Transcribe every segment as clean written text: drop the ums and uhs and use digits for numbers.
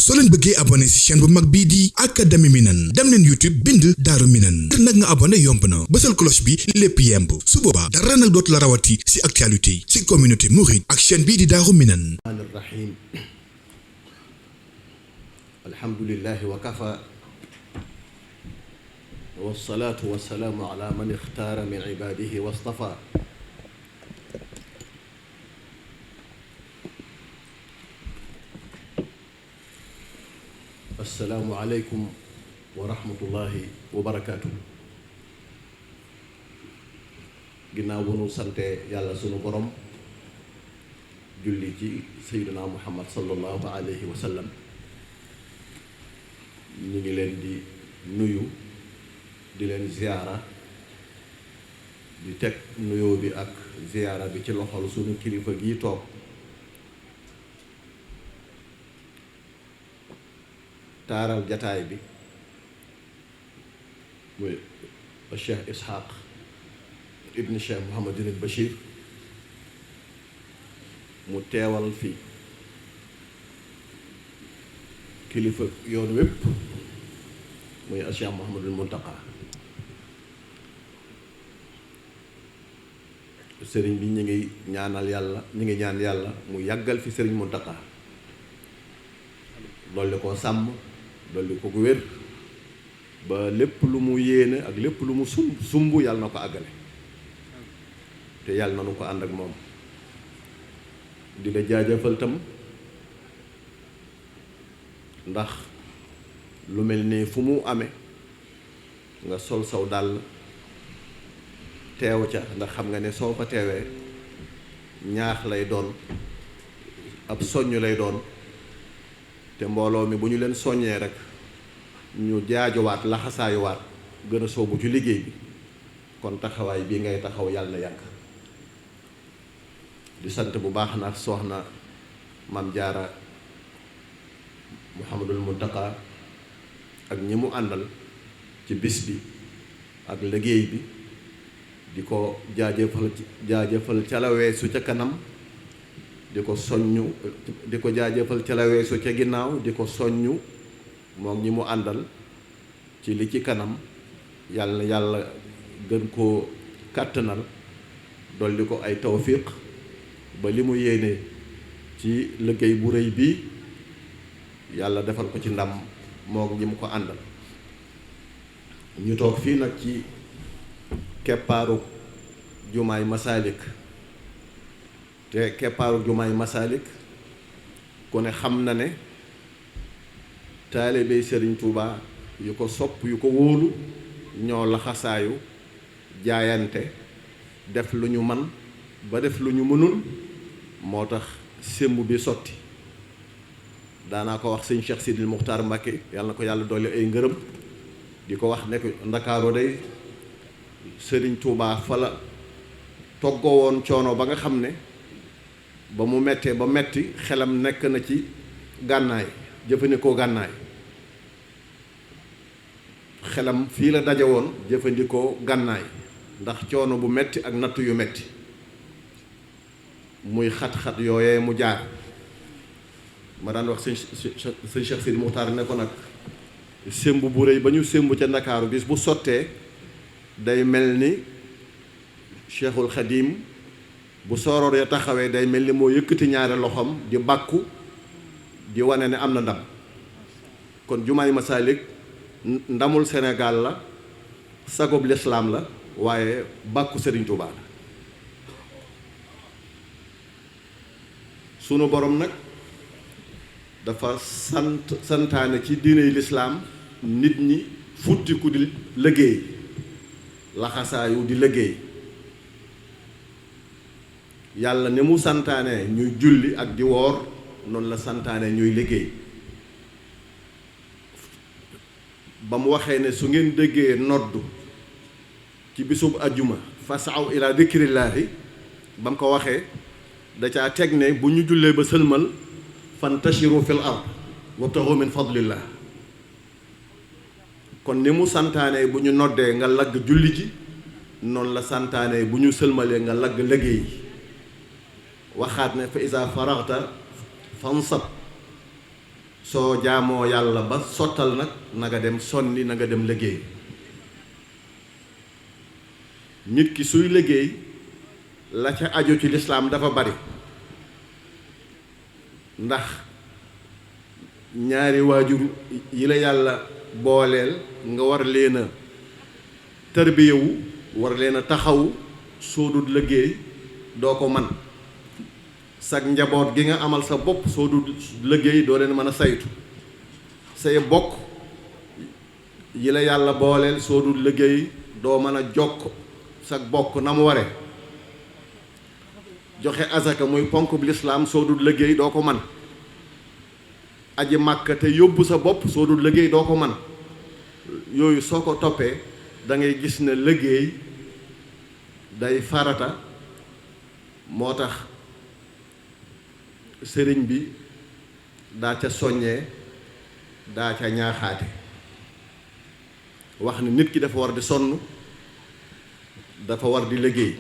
soo leen bëggee abonné ci chaîne bu mag bii di Académie Minane dem leen YouTube bind Daaru Minane ngir nag nga abonné yomb na bësal cloche bi lépp yemb su boobaa dara nag dootu la rawati ci actualité ci communauté mouride ak chaîne bii di Daaru Minane. Rahim alhamdulillahi wa kafa wassalaatu wassalaamu ala man ixtaara min ibaadihi wastafa assalaamu aleykum wa rahmatullahi wa barakaatu. ginnaaw bu nu sante yàlla sunu borom julli ci sayyidina muhammad sallallahu alayhi wa sallam ñu ngi leen di nuyu di leen ziyaara di teg nuyoo bi ak ziyaara bi ci loxol sunu kilifa gii toog taaral jataay bi muy Cheikh Ishaq ibn Cheikh Mouhamadul Bachir mu teewal fi kilifa yoon wépp muy Cheikh Mouhamadul Muntaqa sëriñ bi ñu ngi ñaanal yàlla ñu ngi ñaan yàlla mu yàggal fi sëriñ Muntaqa dolli koo sàmm dolli ko gu wér ba lépp lu mu yéene ak lépp lu mu sumb yàlla na ko àggale te yàlla na nu ko ànd ak moom di la jaajëfal tam ndax lu mel ni fu mu amee nga sol saw dàll teew ca ndax xam nga ne soo fa teewee ñaax lay doon ab soññ lay doon te mbooloo mi bu ñu leen soññee rek ñu jaajuwaat laxasaayuwaat gën a soobu ci liggéey bi kon taxawaay bii ngay taxaw yàlla na yàgg di sant bu baax na soxna Maam Jaara Muhammadul Muntaqa ak ñi mu àndal ci bis bi ak liggéey bi di ko jaajëfal ca la weesu ca kanam di ko soññu di ko jaajëfal ca la weesu ca ginnaaw di ko soññu moom ñi mu àndal ci li ci kanam yàlla yàlla gën koo kàttanal dolli ko ay tawfiq ba li mu yéene ci liggéey bu rëy bii yàlla defal ko ci ndam moom ñi mu ko àndal ñu toog fii nag ci keppaaru jumaay Masalik te keppaaru jumaay Masalik ku ne xam na ne taalibe Sëriñ Tuuba yu ko sopp yu ko wóolu ñoo laxasaayu jaayante def lu ñu man ba def lu ñu mënul moo tax sémb bi sotti daanaa ko wax sëñ Cheikh Sidil Muxtaar Mbàkke yàlla na ko yàlla dolli ay ngërëm di ko wax ne ko Ndakaaru day Sëriñ Tuuba fa la toggoo woon coono ba nga xam ne ba mu mettee ba metti xelam nekk na ci gànnaay jëfandikoo gànnaay xelam fii la daje woon jëfandikoo gànnaay ndax coono bu metti ak natt yu metti muy xat-xat yooyee mu jaar ma daan wax sëñ Cheikh Sidi Muxtaar ne ko nag sémb bu rëy ba ñu sémb ca Ndakaaru bis bu sottee day mel ni Cheikhul Xadim bu sooroor ya taxawee day mel ni moo yëkkati ñaari loxoom di bàkku di wane ne am na ndam kon jumaay Masalik ndamul Sénégal la sagob lislaam la waaye bàkku Sëriñ Tuubaa la sunu borom nag dafa santaane ci diiney lislaam nit ñi futtiku di liggéey laxasaayu di liggéey yàlla ni mu santaane ñuy julli ak di woor noonu la santaane ñuy liggéey ba mu waxee ne su ngeen déggee nodd ci bisub ajjuma fasaw ila dikrillaahi ba mu ko waxee da caa teg ne bu ñu jullee ba sëlmal fantashiru fil ard wabtaxu min fadlillah kon ni mu santaane bu ñu noddee nga lagg julli ji noonu la santaane bu ñu sëlmalee nga lagg liggéey waxaat ne fa isa faraxta fansab soo jaamoo yàlla ba sottal nag na nga dem sonni na nga dem liggéey. nit ki suy liggéey la ca aju ci lislaam dafa bari, ndax ñaari waajur yi la yàlla booleel nga war leen a tarbiyewu war leen a taxawu, soo dul liggéey doo ko man. sag njaboot gi nga amal sa bopp soo dul liggéey doo leen mën a saytu. say bokk yi la yàlla booleel soo dul liggéey doo mën a jokk sag bokk na mu ware. joxe azaka muy ponk bu lislaam soo dul liggéey doo ko man. aji màkka te yóbbu sa bopp soo dul liggéey doo ko man. yooyu soo ko toppee da ngay gis ne liggéey day farata. moo tax sëriñ bi daa ca soññee daa ca ñaaxaate wax ne nit ki dafa war di sonn, dafa war di liggéey.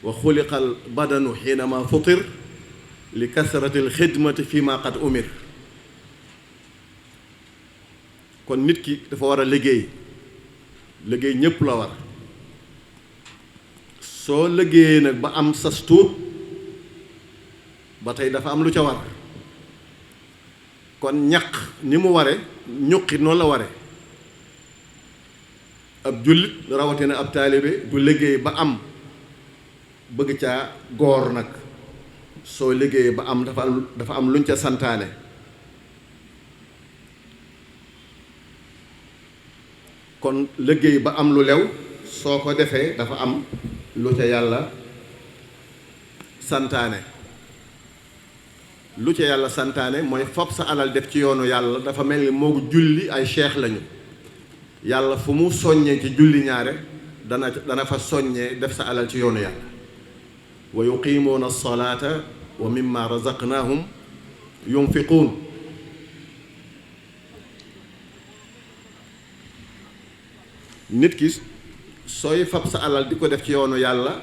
wa xuliqal badanu xiinama futir li kasratil xidmati fi ma qad umir. kon nit ki dafa war a liggéey. liggéey ñépp la war. soo liggéeyee nag ba am sas tuut ba tey dafa am lu ca war. kon ñaq ni mu ware ñuqi noonu la ware. ab jullit rawatina ab taalibe du liggéey ba am bëgg caa góor nag. soo liggéeyee ba am dafa am luñ ca santaane. kon liggéey ba am lu lew soo ko defee dafa am lu ca yàlla santaane. lu ca yàlla santaane mooy fopp sa alal def ci yoonu yàlla. dafa mel ni moo julli ay cheikh lañu. yàlla fu mu soññee ci julli ñaare dana fa soññee def sa alal ci yoonu yàlla. wa yuqimuuna alsalata wa mimma razaqnahum yunfiquun. nit ki sooy fab sa alal di ko def ci yoonu yàlla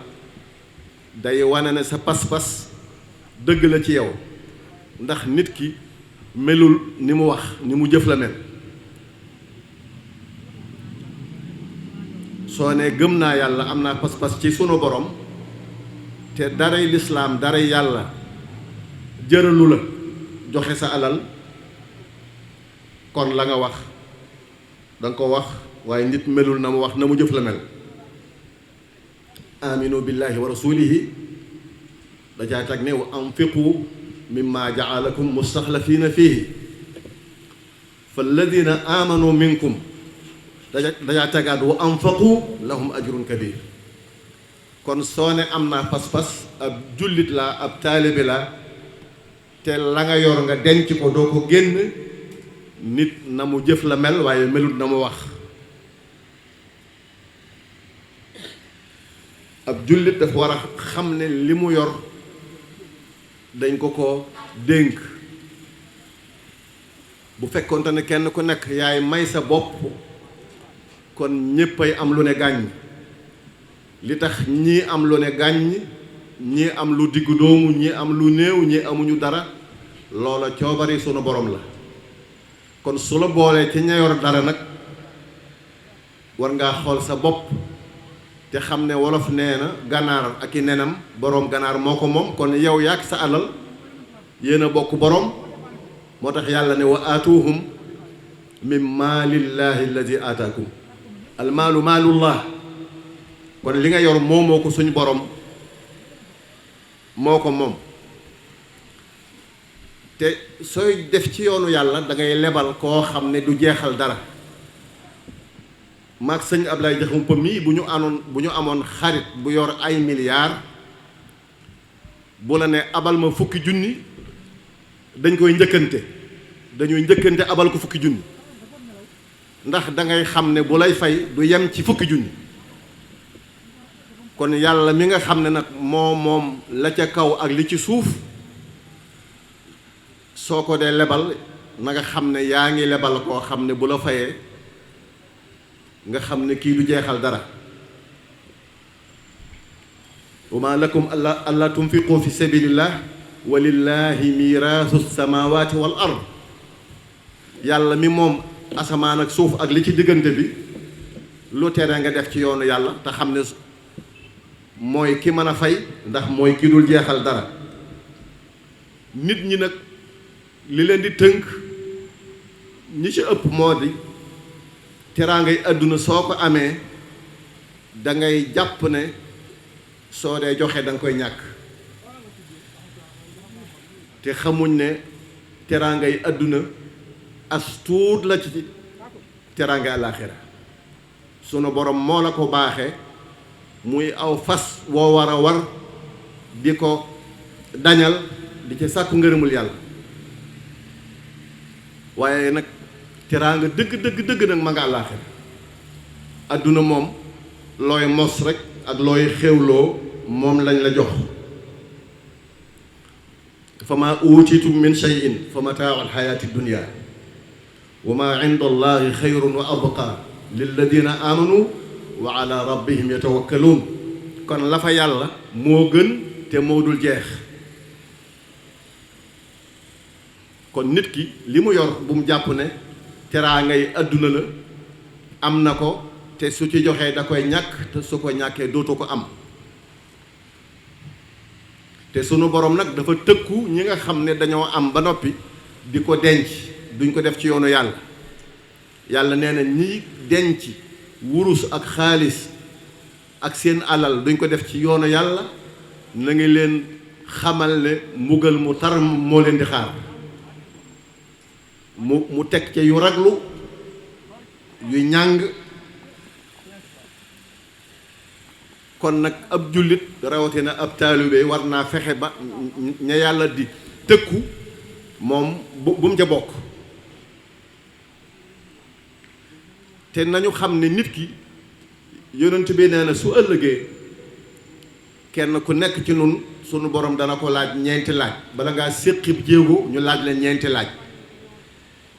day wane ne sa pas-pas dëgg la ci yow. ndax nit ki melul ni mu wax ni mu jëf la mel. soo ne gëm naa yàlla am naa pas-pas ci sunu borom te daray lislaam daray yàlla jëralu la joxe sa alal, kon la nga wax danga ko wax waaye nit melul na mu wax na mu jëf la mel. aminu billahi wa rasulihi dajaa tag ne wa anfiqu mimma jaalakum mustaxlafiina fiihi falladina amanu minkum dajaa tagaat wa anfaqu lahum ajrun kabir. kon soo ne am naa pas-pas ab jullit laa ab taalibe laa te la nga yor nga denc ko doo ko génn, nit na mu jëf la mel waaye melut na mu wax. ab jullit dafa war a xam ne li mu yor dañ ko dénk. bu fekkoonte ne kenn ku nekk yaay may sa bopp kon ñéppay am lu ne gàññ. li tax ñii am lu ne gàññ, ñii am lu diggu doomu, ñii am lu néew, ñii amuñu dara, loola coobari sunu borom la. kon su la boolee ci ña yor dara nag war ngaa xool sa bopp te xam ne wolof nee na ganaar ak i nenam boroom ganaar moo ko moom. kon yow yaak sa alal yéen a bokk boroom. moo tax yàlla ne wa aatuhum min maalillahi alladi aataakum. almaalu maalullah. kon li nga yor moomoo ko suñu borom moo ko moom. te sooy def ci yoonu yàlla da ngay lebal koo xam ne du jeexal dara. maag sëñ Ablaye Jaxumpa mii bu ñu amoon xarit bu yor ay milliards bu la ne abal ma fukki junni dañ koy njëkkante. dañuy njëkkante abal ko fukki junni ndax da ngay xam ne bu lay fay du yem ci fukki junni. kon yàlla mi nga xam ne nag moom la ca kaw ak li ci suuf soo ko dee lebal na nga xam ne yaa ngi lebal koo xam ne bu la fayee nga xam ne kii du jeexal dara. wa ma lakum alla tunfiqu fi sabilillah walillahi miraasu samawati wal ard yàlla mi moom asamaan ak suuf ak li ci diggante bi lu tere nga def ci yoonu yàlla te xam ne mooy ki mën a fay ndax mooy ki dul jeexal dara. nit ñi nag li leen di tënk ñi ci ëpp moo di teraangay àdduna soo ko amee da ngay jàpp ne soo dee joxe da nga koy ñàkk te xamuñ ne teraangay àdduna as tuut la ci teraangay àllaaxira sunu borom moo la ko baaxee muy aw fas woo war a war di ko dañal di ci sàkku ngërëmul yàlla waaye nag teraanga dëgg nag ma nga àllaaxira àdduna moom looy mos rek ak looy xewloo moom lañ la jox fa maa uutiitum min shay'in fa mataaul xayaati dunya wa maa inda allahi xayrun wa abqa lilladina amanu wa ala rabbihim yatawakkaluun kon la fa yàlla moo gën te moo dul jeex kon nit ki li mu yor bu mu jàpp ne teraangay àdduna la am na ko te su ci joxee da koy ñàkk te su ko ñàkkee dootu ko am te sunu borom nag dafa tëkku ñi nga xam ne dañoo am ba noppi di ko denc duñ ko def ci yoonu yàlla yàlla nee na ñi denc wurus ak xaalis ak seen alal duñ ko def ci yoonu yàlla na ngi leen xamal ne mbugal mu tar moo leen di xaar mu teg ca yu raglu yu ñàng kon nag ab jullit rawatina ab taalibe war naa fexe ba ña yàlla di tëkku moom bu mu ca bokk te nañu xam ne nit ki yonent bi nee na su ëllëgee kenn ku nekk ci nun sunu borom dana ko laaj ñeenti laaj bala ngaa séqib jéego ñu laaj leen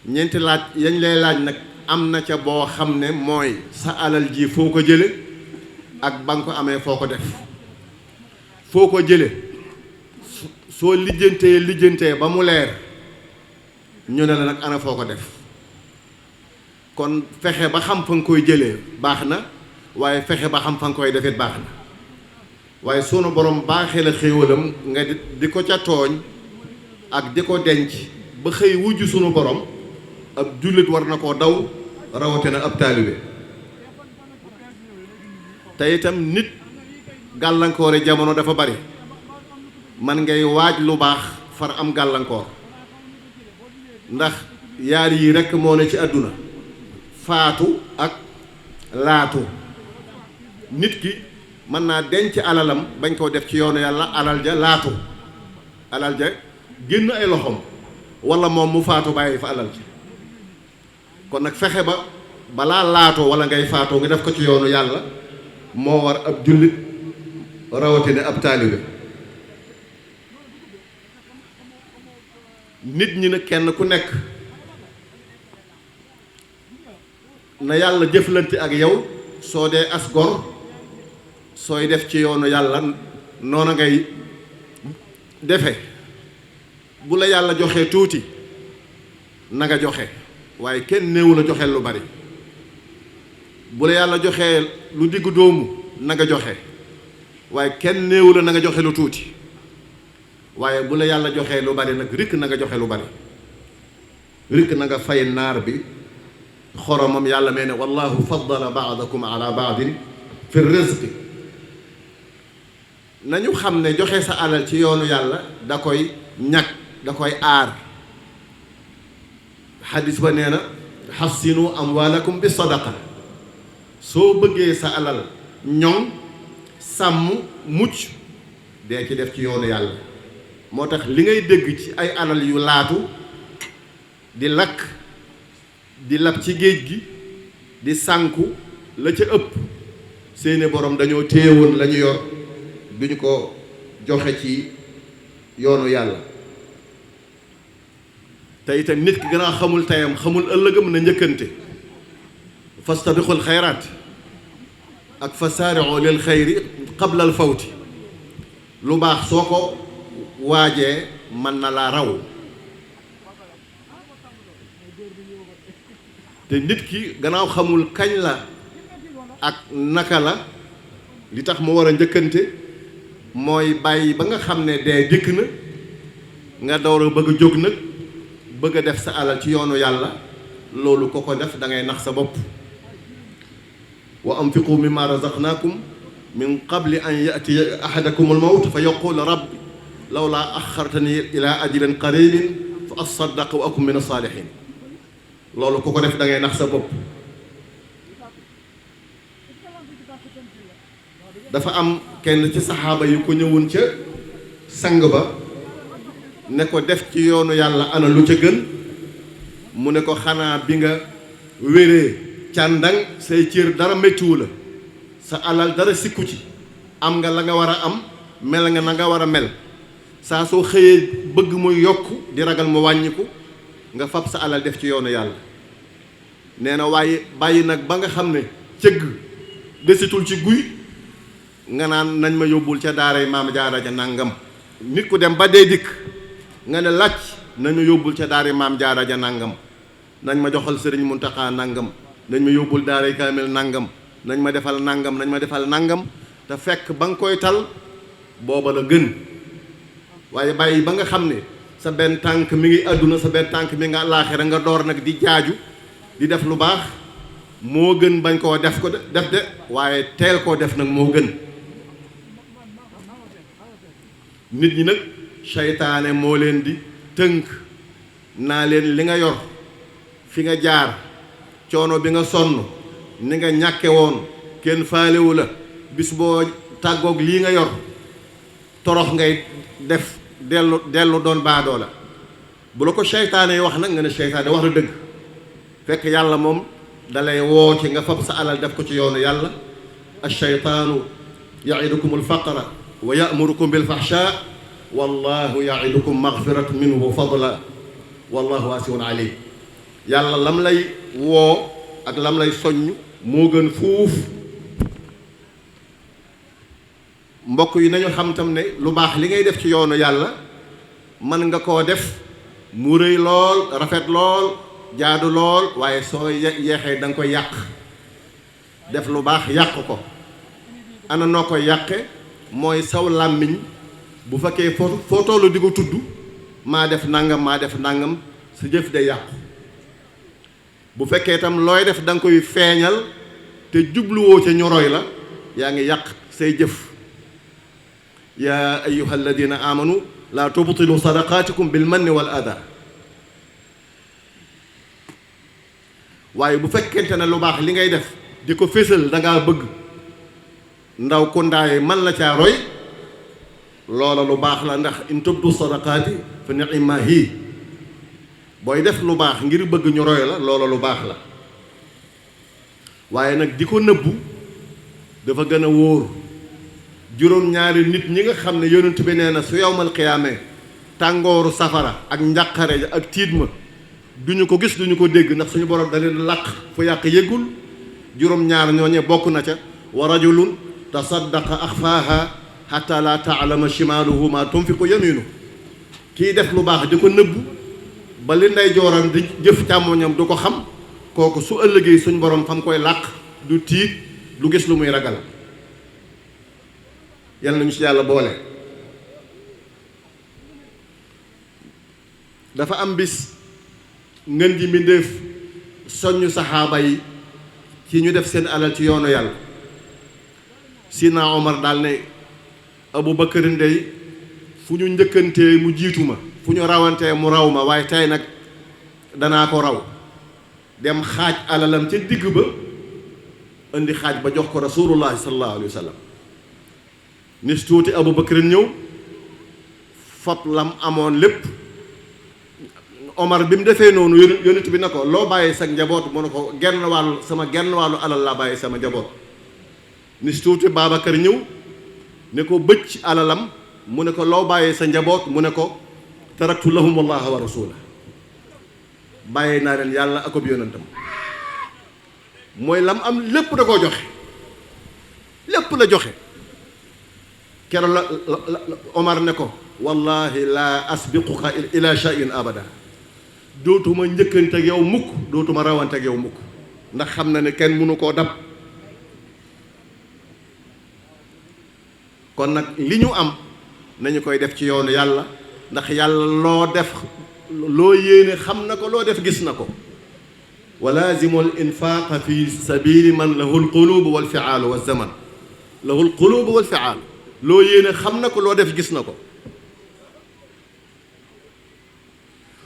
ñeenti laaj yañ lay laaj nag am na ca boo xam ne mooy sa alal ji foo ko jële ak ba nga ko amee foo ko def foo ko jële soo lijjantee ba mu leer ñu ne la nag ana foo ko def kon fexe ba xam fa nga koy jëlee baax na waaye fexe ba xam fa nga koy defit baax na waaye sunu borom baaxee la xéewalam nga di ko ca tooñ ak di ko denc ba xëy wujj sunu borom ab jullit war na koo daw rawatina ab taalibe te itam nit gàllankoore jamono dafa bari man ngay waaj lu baax far am gàllankoor ndax yaar yi rekk moo ne ci àdduna faatu ak laatu nit ki mën naa denc alalam bañ koo def ci yoonu yàlla alal ja laatu alal ja génn ay loxoom walla moom mu faatu bàyyi fa alal ja kon nag fexe ba balaa laatoo walla ngay faatoo nga def ko ci yoonu yàlla moo war ab jullit rawatina ab taalibe nit ñi nag kenn ku nekk na yàlla jëflante ak yow soo dee as gor sooy def ci yoonu yàlla noona ngay defe bu la yàlla joxee tuuti na nga joxe waaye kenn néewu la joxe lu bari bu la yàlla joxee lu diggu doomu na nga joxe waaye kenn néewu la na nga joxe lu tuuti waaye bu la yàlla joxee lu bari nag rikk na nga joxe lu bari rikk na nga fay naar bi xoromam yàlla mee ne wallahu faddala baadakum ala baadin fi rizqi nañu xam ne joxe sa alal ci yoonu yàlla da koy ñàkk da koy aar xadis ba nee na xassinu amwaalakum bi sadaqa soo bëggee sa alal ñoŋ sàmm mucc dee ci def ci yoonu yàlla moo tax li ngay dégg ci ay alal yu laatu di lakk di lab ci géej gi di sànku la ca ëpp seeni borom dañoo téyewoon la ñu yor duñu ko joxe ci yoonu yàlla te itam nit ki gën a xamul teyam xamul ëllëgam na njëkkante fastabiqul xayraat ak fa saari'u lil xayri qabla al fawti lu baax soo ko waajee mën na laa raw te nit ki gannaaw xamul kañ la ak naka la li tax mu war a njëkkante mooy bàyyi ba nga xam ne dee dikk na nga door a bëgg a jóg nag bëgg a def sa alal ci yoonu yàlla loolu ko ko def da ngay nax sa bopp wa anfiqu mimma razaqnakum min qabli an yatiya ahadakum almawt fa yaqul rabbi lawla axartani ila ajalin qaribin fa asaddaq wa akun min as-salihin loolu ku ko def da ngay nax sa bopp. dafa am kenn ci saxaaba yi ko ñëwoon ca sang ba ne ko def ci yoonu yàlla ana lu ca gën mu ne ko xanaa bi nga wéree càndang say cër dara méttiwu la sa alal dara sikku ci am nga la nga war a am mel nga na nga war a mel saa soo xëyee bëgg muy yokk di ragal mu wàññiku nga fab sa alal def ci yoonu yàlla. nee na waaye bàyyi nag ba nga xam ne cëgg desitul ci guy nga naan nañ ma yóbbul ca daaray maam jaara ja nangam nit ku dem ba dee dikk nga ne laaj nañ ma yóbbul ca daaray maam jaara ja nangam nañ ma joxal sëriñ Muntaxa nangam nañ ma yóbbul daaray kaamil nangam nañ ma defal nangam nañ ma defal nangam te fekk ba nga koy tal booba la gën waaye bàyyi ba nga xam ne sa benn tànk mi ngi àdduna sa benn tànk mi nga laaxira nga door nag di jaaju di def lu baax moo gën bañ koo def ko def de waaye teel koo def nag moo gën. nit ñi nag seytaane moo leen di tënk naa leen li nga yor fi nga jaar coono bi nga sonn ni nga ñàkke woon kenn faalewu la bis boo tàggoog lii nga yor torox ngay def dellu doon baadoo la bu la ko seytaane yi wax nag nga ne seytaane wax na dëgg fekk yàlla moom dalay woo ci nga fab sa alal def ko ci yoonu yàlla ash-shaytaanu ya'idukum al-faqra wa ya'murukum bil-fahshaa wallahu ya'idukum maghfiratan minhu wa fadla wallahu waasi'un alim yàlla lam lay woo ak lam lay soññ moo gën fuuf. mbokk yi nañu xam tam ne lu baax li ngay def ci yoonu yàlla mën nga koo def mu rëy lool rafet lool jaadu lool waaye soo yeexee da nga koy yàq def lu baax yàq ko ana noo koy yàqe mooy saw làmmiñ bu fekkee foo tollu di ko tudd maa def nangam sa jëf day yàqu bu fekkee itam looy def da nga koy feeñal te jubluwoo ca ñoroy la yaa ngi yàq say jëf yaa ayyuha alladina amanu laa tubtilu sadaqaatikum bil manni wal ada waaye bu fekkente ne lu baax li ngay def di ko fésal da ngaa bëgg ndaw ku ndaaye man la caa roy loola lu baax la ndax in tubdu sadaqaati fa ni'ma hi booy def lu baax ngir bëgg ñu roy la loola lu baax la waaye nag di ko nëbbu dafa gën a wóor juróom-ñaari nit ñi nga xam ne yonent bi nee na su yawmal qiyaame tàngooru safara ak njàqare ak tiit ma duñu ko gis duñu ko dégg ndax suñu borom da leen làq fu yàq yëggul juróom-ñaar ñooñe bokk na ca wa rajulun tasaddaqa axfaaha hatta la taalama shimaaluhu ma tunfiqu yaminu kii def lu baax di ko nëbbu ba li ndey jooram di jëf càmmoñam du ko xam kooku su ëllëgee suñ borom fam koy làq du tiit du gis lu muy ragal yal nañu ci yàlla boole. dafa am bis ngën ji mbindéef soññu saxaaba yi ci ñu def seen alal ci yoonu yàlla Sina Omar daal ne Abu Bakar ndey fu ñu njëkkantee mu jiitu ma fu ñu rawantee mu raw ma waaye tey nag danaa ko raw dem xaaj alalam ca digg ba indi xaaj ba jox ko rasulullahi sallallahu alayhi wa sallam nis tuuti Abu Bakar ñëw fab lam amoon lépp Omar bi mu defee noonu yonent bi na ko loo bàyyi sa njaboot mu ne ko genn wàllu alal laa bàyyi sama njaboot nis tuuti Babacar ñëw ne ko bëcc alalam mu ne ko loo bàyyi sa njaboot mu ne ko taraktu lahum allaha wa rasula bàyyee naa leen yàlla akob yonentam mooy lam am lépp da koo joxe lépp la joxe keroog la Omar ne ko wallahi laa asbiquka ila shay'in abada dootuma njëkkante ak yow mukk dootuma rawante ak yow mukk ndax xam na ne kenn mënu koo dab kon nag li ñu am nañu koy def ci yoonu yàlla ndax yàlla loo def loo yéene xam na ko loo def gis na ko wa laazimu al infaaqa fi sabili man lahu al qulubu wal fiaalu wa zaman lahu al qulubu wal fiaalu loo yéene xam na ko loo def gis na ko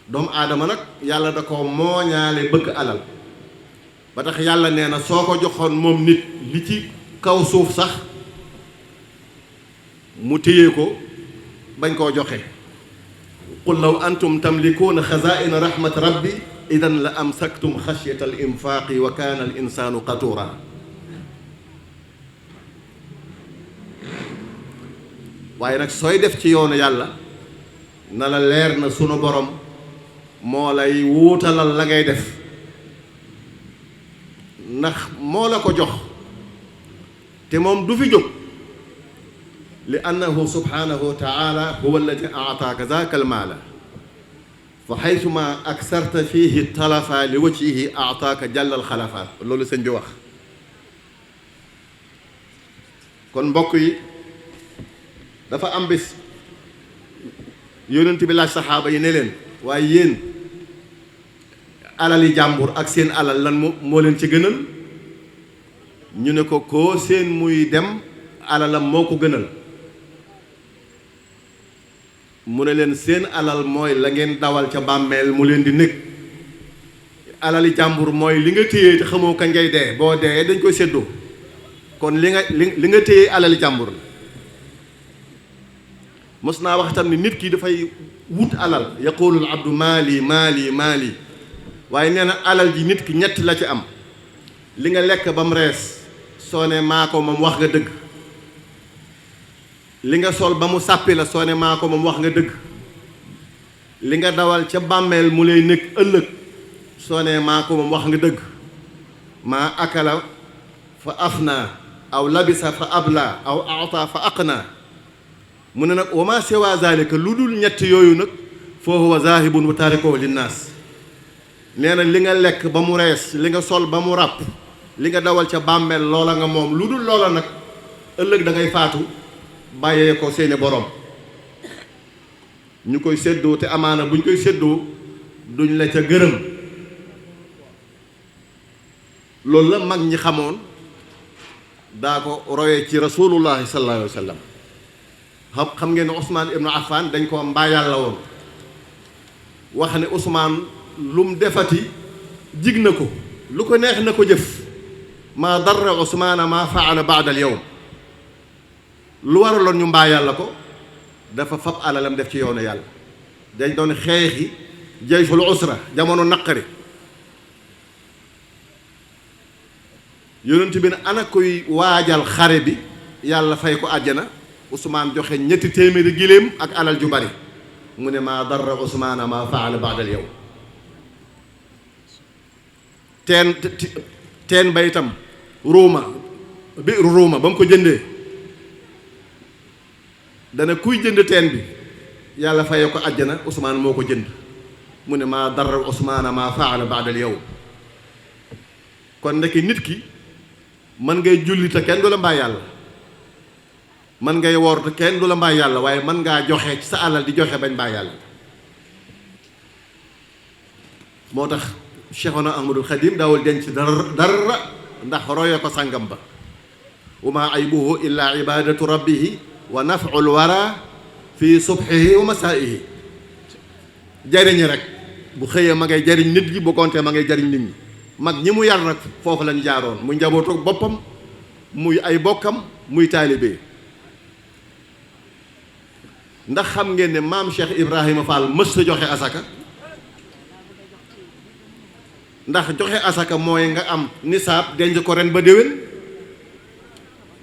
doomu aadama nag yàlla da ko mooñaale bëgg alal ba tax yàlla nee na soo ko joxoon moom nit li ci kaw suuf sax mu téye ko bañ koo joxe qul law antum tamlikuuna xazaa'ina rahmat rabbi idan la amsaktum xashyata al infaaqi wa kaana al insaanu qatuura waaye nag sooy def ci yoonu yàlla na la leer na sunu borom moo lay wuutalal la ngay def ndax moo la ko jox te moom du fi jóg li annahu subhanahu wa taala huwa alladi aataaka zaaka almaala fa xaytuma aksarta fihi talafa li wajhihi aataaka jàllal xalafaat loolu sëñ bi wax kon mbokk yi dafa am bis yonent bi laaj saxaaba yi ne leen waaye yéen alali jàmbur ak seen alal lan moo leen ci gënal ñu ne ko koo seen muy dem alalam moo ko gënal mu ne leen seen alal mooy la ngeen dawal ca bàmmeel mu leen di nekk alali jàmbur mooy li nga téye te xamoo kañ ngay dee boo dee dañ koy séddoo kon li nga téye alali jàmbur la mos naa wax tam ni nit ki dafay wut alal yaqulu al abdu maali maali maali waaye nee na alal ji nit ki ñett la ci am li nga lekk ba mu rees soo ne maa ko moom wax nga dëgg li nga sol ba mu sàppi la soo ne maa ko moom wax nga dëgg li nga dawal ca bàmmeel mu lay nekk ëllëg soo ne maa ko moom wax nga dëgg maa akala fa afna aw labisa fa abla aw ata fa aqna mu ne nag wa ma siwa zalika lu dul ñett yooyu nag fa huwa zahibun wa tarikuhu linnaas nee na li nga lekk ba mu rees li nga sol ba mu ràpp li nga dawal ca bàmmeel loola nga moom lu dul loola nag ëllëg da ngay faatu bàyyee ko seeni borom ñu koy séddoo te amaana buñ koy séddoo duñ la ca gërëm loolu la mag ñi xamoon daa ko royee ci rasulullahi sallallahu alayhi wa sallam xam ngeen ne Ousmane ibnu Affan dañ ko mbaa yàlla woon wax ne Ousmane lu mu defati jig na ko lu ko neex na ko jëf maa darra Ousmane maa faala baada al yawm lu waraloon ñu mbaa yàlla ko dafa fab alalam def ci yoonu yàlla dañ doon xeexi jayshul usra jamono naqari yonent bi ne ana koy waajal xare bi yàlla fay ko àjjana Ousmane joxe 200 giléem ak alal ju bari mu ne maa darra Ousmane maa faala baada al yawm teen ba itam ruuma biiru ruuma ba mu ko jëndee dana kuy jënd teen bi yàlla faye ko àjjana Ousmane moo ko jënd mu ne maa darra Ousmane maa faala baada al yawm kon ndeke nit ki mën ngay julli te kenn du la mbaa yàlla mën ngay woor te kenn du la mbaa yàlla waaye mën ngaa joxe ci sa alal di joxe bañ mbaa yàlla moo tax Cheikhuna Ahmadul Xadim daawul denc dara ndax roye ko sàngam ba wa maa aybuhu illa ibadatu rabbihi wa naf'ul wara fi subhihi wa masaa'ihi jariñ rek bu xëyee ma ngay jariñ nit ñi bu gontee ma ngay jariñ nit ñi mag ñi mu yar nag foofu lañ jaaroon muy njabootu boppam muy ay bokkam muy taalibe ndax xam ngeen ne maam Cheikh Ibrahima Fall mës sa joxe asaka ndax joxe asaka mooy nga am nisaab denc ko ren ba déwén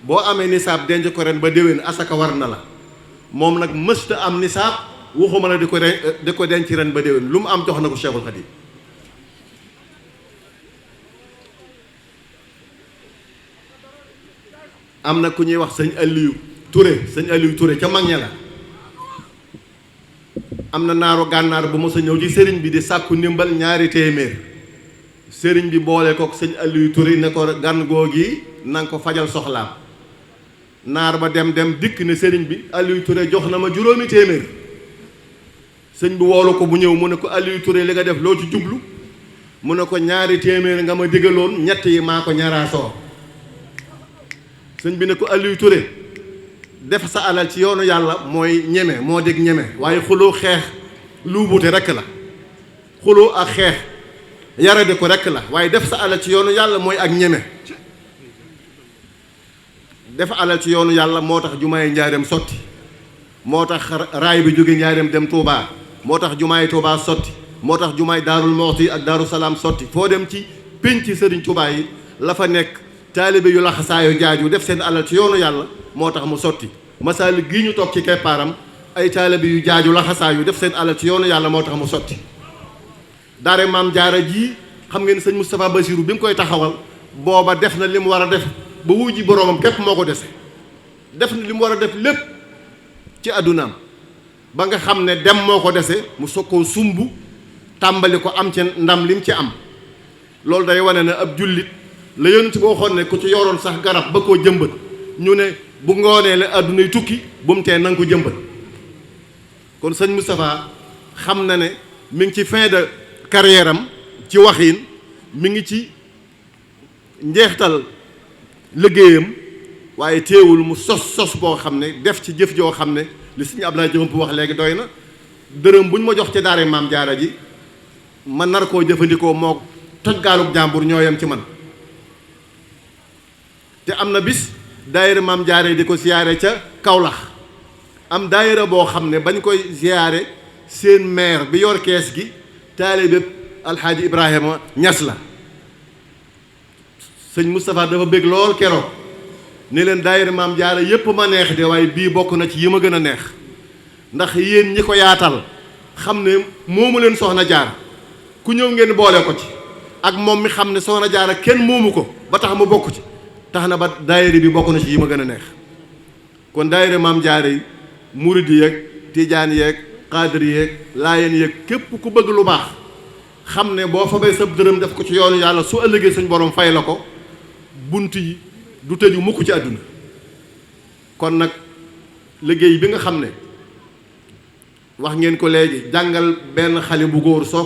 boo amee nisaab denc ko ren ba déwén asaka war na la moom nag mësta am nisaab waxuma la di ko denc ren ba déwén lu mu am jox na ko Cheikhul Khadim am na ku ñuy wax sëñ Aliou Touré ca mag ña la am na naaru gànnaar bu mos a ñëw ci sëriñ bi di sàkku ndimbal 2 téeméer sëriñ bi boole ko sëñ Aliou Touré ne ko gan googi na nga ko fajal soxlaam naar ba dem dikk ne sëriñ bi Aliou Touré jox na ma 5 téeméer sëñ bi woolu ko bu ñëw mu ne ko Aliou Touré li nga def loo ci jublu mu ne ko 2 téeméer nga ma digaloon 3 yi maa ko ñaraasoo sëñ bi ne ko Aliou Touré def sa alal ci yoonu yàlla mooy ñeme moo dégg ñeme waaye xuloo xeex luubute rekk la xuloo ak xeex yarade ko rekk la waaye def sa alal ci yoonu yàlla mooy ak ñeme def alal ci yoonu yàlla moo tax jumaay njaareem sotti moo tax raay bi jóge njaareem dem Touba moo tax jumaay Touba sotti moo tax jumaay Daarul Muxti ak Daaru Salaam sotti foo dem ci pénc Sëriñ Touba yi la fa nekk taalibe yu laxasaayu jaaju def seen alal ci yoonu yàlla moo tax mu sotti Masalik gii ñu toog ci keppaaram ay taalibe yu jaaju laxasaayu def seen alal ci yoonu yàlla moo tax mu sotti daare Maam Jaara ji xam ngeen sëñ Moustapha Bassirou bi mu koy taxawal booba def na li mu war a def ba wuji boroomam képp moo ko dese def na li mu war a def lépp ci àddunaam ba nga xam ne dem moo ko dese mu soog koo sumb tàmbali ko am ci ndam lim ci am loolu day wane ne ab jullit la yonent boo waxoon ne ku ci yoroon sax garab ba koo jëmbat ñu ne bu ngoonee la àddunay tukki bu mu tee na nga ko jëmbat kon sëñ Moustapha xam na ne mi ngi ci fin de carrière am ci waxiin mi ngi ci njeextal liggéeyam waaye teewul mu sos boo xam ne def ci jëf joo xam ne li sëñ Abdoulaye Diop wax léegi doy na dërëm bu ñu ma jox ci daara Maam Jaara ji man nar koo jëfandikoo moo toj gaalub jàmbur ñoo yem ci man te am na bis daayira Maam Jaara di ko siyaare ca Kawlax am daayira boo xam ne bañ koy siyaare seen maire bi yor kees gi taalibe Alxaaji Ibrahima Ñas la sëñ Moustapha dafa bëgg lool keroog ne leen daayira Maam Jaara yépp ma neex de waaye bii bokk na ci yi ma gën a neex ndax yéen ñi ko yaatal xam ne moomu leen soxna Jaara ku ñëw ngeen boole ko ci ak moom mi xam ne soxna Jaara kenn moomu ko ba tax mu bokk ci tax na ba daayira bi bokk na ci yi ma gën a neex kon daayira Maam Jaara yi murid yeeg tijaan yeeg xaadir yeeg laayeen yeeg képp ku bëgg lu baax xam ne boo fa bay sab dërëm def ko ci yoonu yàlla su ëllëgee suñ borom fay la ko bunt yi du tëju mukk ci àdduna kon nag liggéey bi nga xam ne wax ngeen ko léegi jàngal benn xale bu góor soo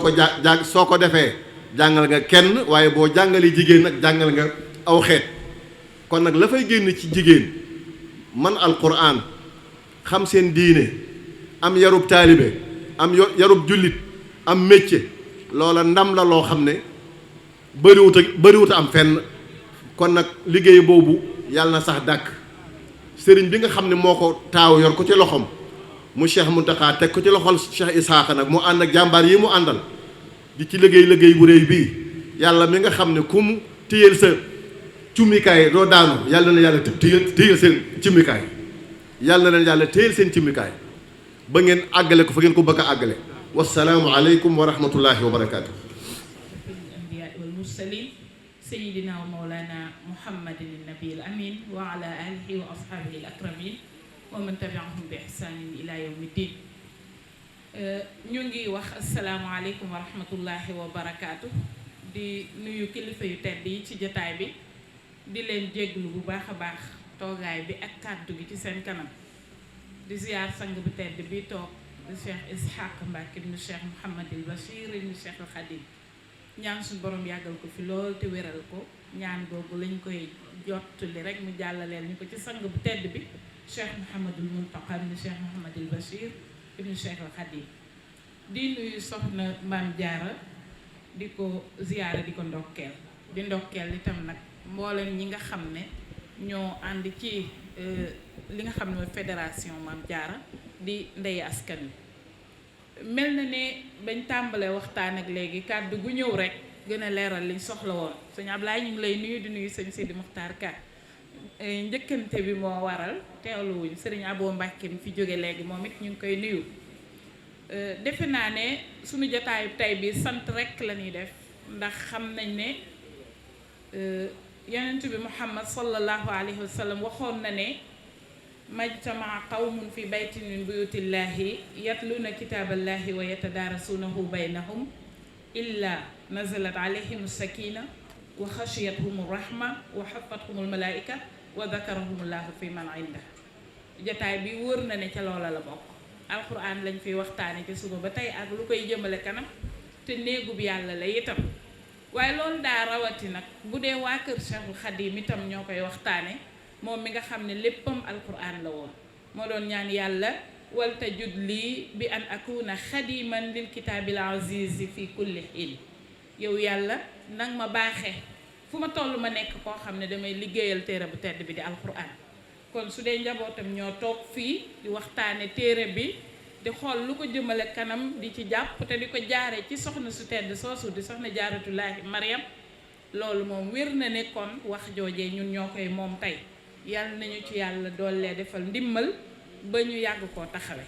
ko defee jàngal nga kenn waaye boo jàngalee jigéen nag jàngal nga aw xeet kon nag la fay génn ci jigéen man alquran xam seen diine am yarub taalibe am yarub jullit am métier loola ndam la loo xam ne bëriwut a am fenn kon nag liggéey boobu yàlla na sax dàkk sëriñ bi nga xam ne moo ko taaw yor ko ci loxoom mu Cheikh Mountakha teg ko ci loxol Cheikh Isaaxa nag mu ànd ak jàmbaar yi mu àndal di ci liggéey bu réy bii yàlla mi nga xam ne ku mu téyel sa cummikaay doo daanu yàlla na yàlla téyel seen cummikaay yàlla na leen yàlla téyel seen cummikaay ba ngeen àggale ko fa ngeen ko bëgg a àggale wassalaamu aleykum wa rahmatullahi wa barakaatu. سيدنا ومولانا محمد النبي الأمين وعلى آله وأصحابه الأكرمين ومن تبعهم بإحسان إلى يوم الدين ñu ngi wax asalaamaaleykum wa rahmatullahi wa barakaatu di nuyu kilifa yu tedd yi ci jotaay bi di leen jégglu bu baax a baax toogaay bi ak kàddu gi ci seen kanam di ziyaar sang bu tedd bi toog di Cheikh Ishaq Mbacke ibnu Cheikh Mouhamadil Bachir ibnu Cheikh al Khadim ñaan suñu borom yàggal ko fi lool te wéral ko ñaan googu lañ koy jottali rek mu jàllaleel ñu ko ci sang bu tedd bi Cheikh Mouhamadul Mountakha ibnu Cheikh Mouhamadil Bachir ibnu Cheikh al Khadim di nuyu soxna Maam Jaara di ko ziyaara di ko ndokkeel di ndokkeel itam nag mboolem ñi nga xam ne ñoo ànd ci li nga xam ne mooy fédération Maam Jaara di ndey askan wi mel na ne bañ tàmbalee waxtaan ak léegi kàddu gu ñëw rek gën a leeral liñ soxla woon sëñ Ablaye ñu ngi lay nuyu di nuyu sëñ Sidi Muxtaar Ka njëkkante bi moo waral teewluwuñ sëriñ Abo Mbàkke mi fi jóge léegi moom it ñu ngi koy nuyu defe naa ne suñu jotaayu tey bi sant rek la ñuy def ndax xam nañ ne yonent bi Muhammad sallallahu alayhi wa sallam waxoon na ne majtamaa qawmun fi baytin min buyutillahi yatluuna kitaaballahi wa yatadaarasuunahu baynahum illa nazalat alayhim sakina wa xashiyatuhum rahma wa xafathum almalaika wa dakarahum llahu fi man inda. jataay bi wóor na ne ca loola la bokk. alquran lañ fiy waxtaane ci suba ba tey ak lu koy jëmale kanam te néegub yàlla la itam. waaye loolu daa rawati nag bu dee waa kër Cheikhul Khadim itam ñoo koy waxtaane moom mi nga xam ne léppam alquran la woon moo doon ñaan yàlla wal tajud lii bi an akuna xadiman lil kitaabil azizi fi kulli xiin. yow yàlla nag ma baaxee fu ma toll ma nekk koo xam ne damay liggéeyal téere bu tedd bi di alquran. kon su dee njabootam ñoo toog fii di waxtaane téere bi di xool lu ko jëmale kanam di ci jàpp te di ko jaare ci soxna su tedd soosu di soxna jaaratullaahi Mariam loolu moom wér na ne kon wax joojee ñun ñoo koy moom tey. yàlla nañu ci yàlla doollee defal ndimmal ba ñu yàgg koo taxawe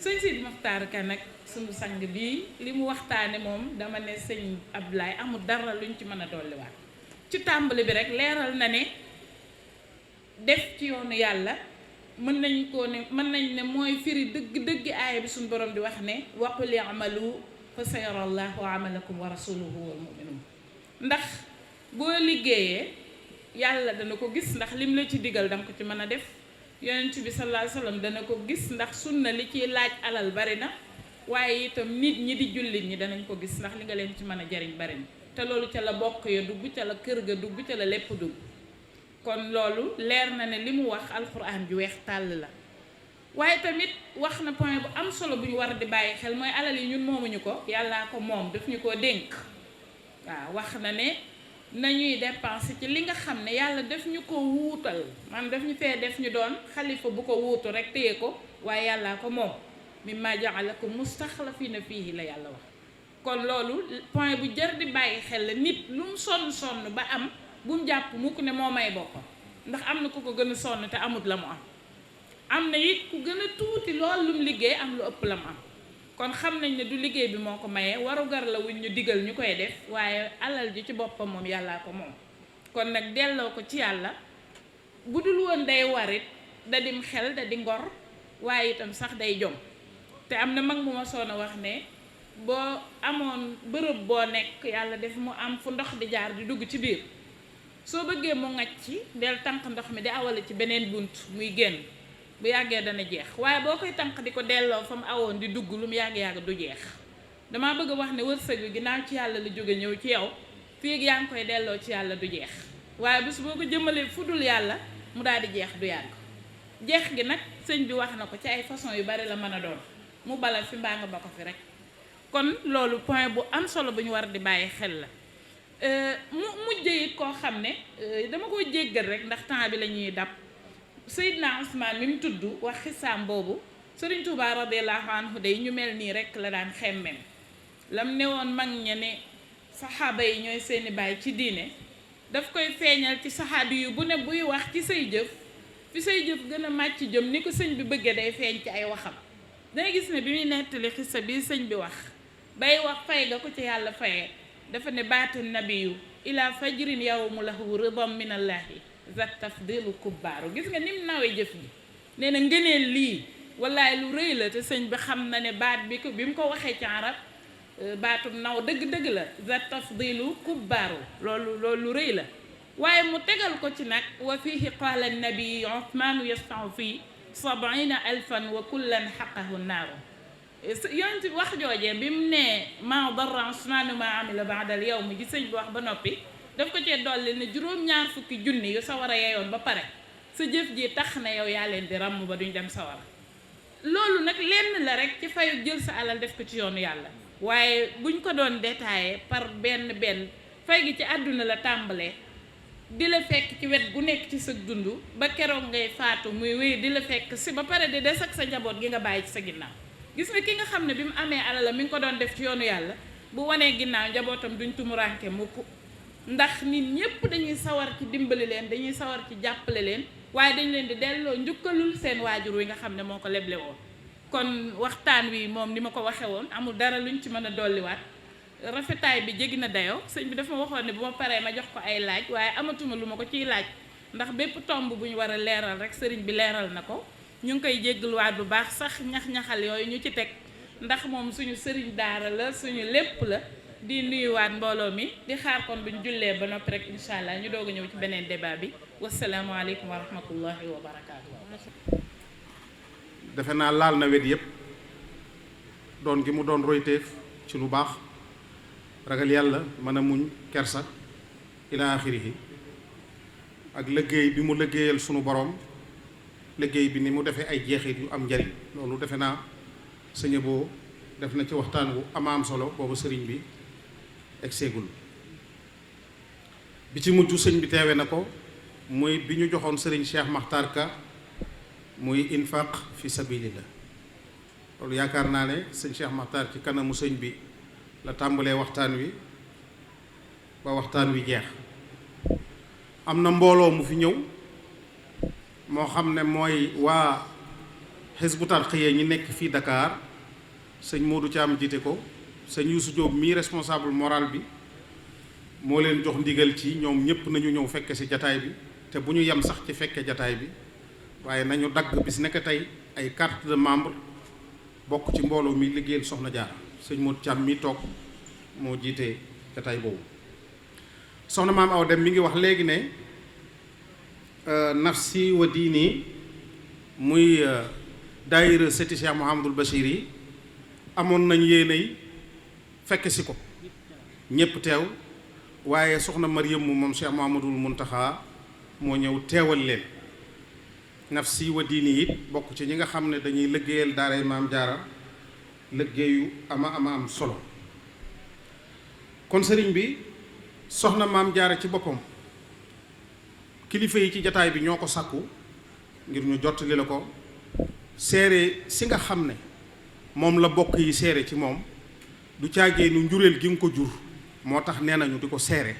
sëñ Sidi Mokhtar Ka nag sunu sang bii li mu waxtaane moom dama ne sëñ Abdoulaye amul dara luñ ci mën a dolliwaat. ci tàmbali bi rek leeral na ne def ci yoonu yàlla mën nañ ne mooy firi dëgg aaya bi suñu borom di wax ne wa qul i'malu fa sayara Allahu amalakum wa rasuluhu wal mu'minun. ndax boo liggéeyee yàlla dana ko gis ndax lim la ci digal danga ko ci mën a def. yonent bi sallallahu alayhi wasallam dana ko gis ndax sunna li ciy laaj alal bari na waaye itam nit ñi di jullit ñi danañ ko gis ndax li nga leen ci mën a jariñ bari na te loolu ca la bokk ya dugg ca la kër ga dugg ca la lépp dugg. kon loolu leer na ne li mu wax alxuraan ju weex tàll la. waaye tamit wax na point bu am solo bu ñu war di bàyyi xel mooy alal yi ñun moomuñu ko yàllaa ko moom daf ñu koo dénk. waaw wax na ne nañuy dépenser ci li nga xam ne yàlla daf ñu ko wuutal man daf ñu fee def ñu doon xalifa bu ko wuutu rek téye ko waaye yàllaa ko moom mimma ja'alakum mustaxlafiina fiihi la yàlla wax. kon loolu point bu jar di bàyyi xel la nit lu mu sonn ba am bu mu jàpp mukk ne moo may boppam ndax am na ku ko gën a sonn te amut la mu am. am na it ku gën a tuuti lool lu mu liggéey am lu ëpp la mu am. kon xam nañ ne du liggéey bi moo ko mayee warugar la wuñ ñu digal ñu koy def waaye alal ji ci boppam moom yàllaa ko moom. kon nag delloo ko ci yàlla bu dul woon day warit da dim xel da di ngor waaye itam sax day jom. te am na mag mu ma soon a wax ne boo amoon bërëb boo nekk yàlla def mu am fu ndox di jaar di dugg ci biir soo bëggee mu ngacc ci del tànk ndox mi di awale ci beneen bunt muy génn bu yàggee dana jeex waaye boo koy tànk di ko delloo fa mu awoon di dugg lu mu yàgg-yàgg du jeex. damaa bëgg a wax ne wërsëg wi ginnaaw ci yàlla la jóge ñëw ci yow fii ak yaa ngi koy delloo ci yàlla du jeex waaye bés boo ko jëmalee fu dul yàlla mu daal di jeex du yàgg. jeex gi nag sëñ bi wax na ko ci ay façon yu bari la mën a doon mu bala fi mbaa nga ba ko fi rek. kon loolu point bu am solo bu ñu war di bàyyi xel la. mu mujj it koo xam ne dama ko jéggal rek ndax temps bi la ñuy dab Seydina Ousmane mi mu tudd wax xisaam boobu Serigne Touba radiyallahu anhu day ñu mel nii rek la daan xemmem lam ne woon mag ña ne saxaaba yi ñooy seeni baay ci diine daf koy feeñal ci saxaabi yu bu ne buy wax ci say jëf fi say jëf gën a màcc jëm ni ko sëñ bi bëggee day feeñ ci ay waxam. dangay gis ne bi muy nettali xisa bi sëñ bi wax bay wax fay ga ko ci yàlla fayee dafa ne baatu nabiyu ila fajrin yawmu lahu ridam minallahi zat tafdilu kubbaaru. gis nga nim nawee jëf ji nee na ngëneel lii wallaay lu rëy la te sëñ bi xam na ne baat bi ko bi mu ko waxee ci arab baatum naw dëgg-dëgg la zat tafdilu kubbaaru loolu lu rëy la. waaye mu tegal ko ci nag wa fihi qaala nabi Usmaanu yastau fii 70,000 wa kullan xaqahu naaru. yonent bi wax joojee bi mu nee maa darra Usmaanu maa amila baadal yawm ji sëñ bi wax ba noppi daf ko cee dolli ne juróom-ñaar fukki junni yu sawara yeyoon ba pare sa jëf ji tax na yow yaa leen di ràmm ba duñ dem sawara. loolu nag lenn la rek ci fayu jël sa alal def ko ci yoonu yàlla waaye buñ ko doon détaillé par benn fay gi ci àdduna la tàmbalee di la fekk ci wet gu nekk ci sa dund ba keroog ngay faatu muy wéy di la fekk si ba pare di des ak sa njaboot gi nga bàyyi ci sa ginnaaw. gis nga ki nga xam ne bi mu amee alal mi ngi ko doon def ci yoonu yàlla bu wanee ginnaaw njabootam duñ tumuranke mukk ndax nit ñépp dañuy sawar ci dimbali leen dañuy sawar ci jàppale leen waaye dañ leen di delloo njukkalul seen waajur wi nga xam ne moo ko leble woon. kon waxtaan wi moom ni ma ko waxee woon amul dara luñ ci mën a dolliwaat rafetaay bi jéggi na dayoo sëñ bi dafa ma waxoon ne bu ma paree ma jox ko ay laaj waaye amatuma lu ma ko ciy laaj ndax bépp tomb bu ñu war a leeral rek sëriñ bi leeral na ko ñu ngi koy jéggaluwaat bu baax sax ñax-ñaxal yooyu ñu ci teg ndax moom suñu sëriñ daara la suñu lépp la. di nuyuwaat mbooloo mi di xaar kon buñ jullee ba noppi rek incha allah ñu doog a ñëw ci beneen débat bi wasalaamualeykum wa rahmatullahi wa barakaatu. defe naa laal na wet yépp doon gi mu doon royteef ci lu baax ragal yàlla mën a muñ kersa ila axirihi ak liggéey bi mu liggéeyal sunu borom liggéey bi ni mu defee ay jeexit yu am njariñ loolu defe naa sëñ boo def na ci waxtaan wu am solo boobu sëriñ bi egseegul bi ci mujj sëñ bi teewe na ko muy bi ñu joxoon sëriñ Cheikh Makhtar Ka muy infaq fi sabilillah loolu yaakaar naa ne sëñ Cheikh Makhtar ci kanamu sëñ bi la tàmbalee waxtaan wi ba waxtaan wi jeex am na mbooloo mu fi ñëw moo xam ne mooy waa Hizbut Tarqiyyah ñi nekk fii Dakar sëñ Modou Thiam jiite ko sëñ Youssou Diop mii responsable moral bi moo leen jox ndigal ci ñoom ñëpp nañu ñëw fekke ci jataay bi te bu ñu yem sax ci fekke jataay bi waaye nañu dagg bis nekk tey ay carte de membre bokk ci mbooloo mi liggéeyal Soxna Jaara sëñ Modou Thiam mi toog moo jiite jataay boobu soxna maam Awa Dem mi ngi wax léegi ne nafsi wa diini muy daayira seti Cheikh Mouhamadul Bachir yi amoon nañ yéenay fekk si ko ñépp teew waaye soxna Mariam moom Cheikh Mouhamadul Muntaxa moo ñëw teewal leen nafsi wa diini it bokk ci ñi nga xam ne dañuy liggéeyal daaray maam jaara liggéeyu ama am solo kon sëriñ bi soxna maam jaara ci boppam kilifa yi ci jataay bi ñoo ko sàkku ngir ñu jottali la ko seere si nga xam ne moom la bokk yi seere ci moom du caagee nu njureel gi nga ko jur moo tax nee nañu di ko seere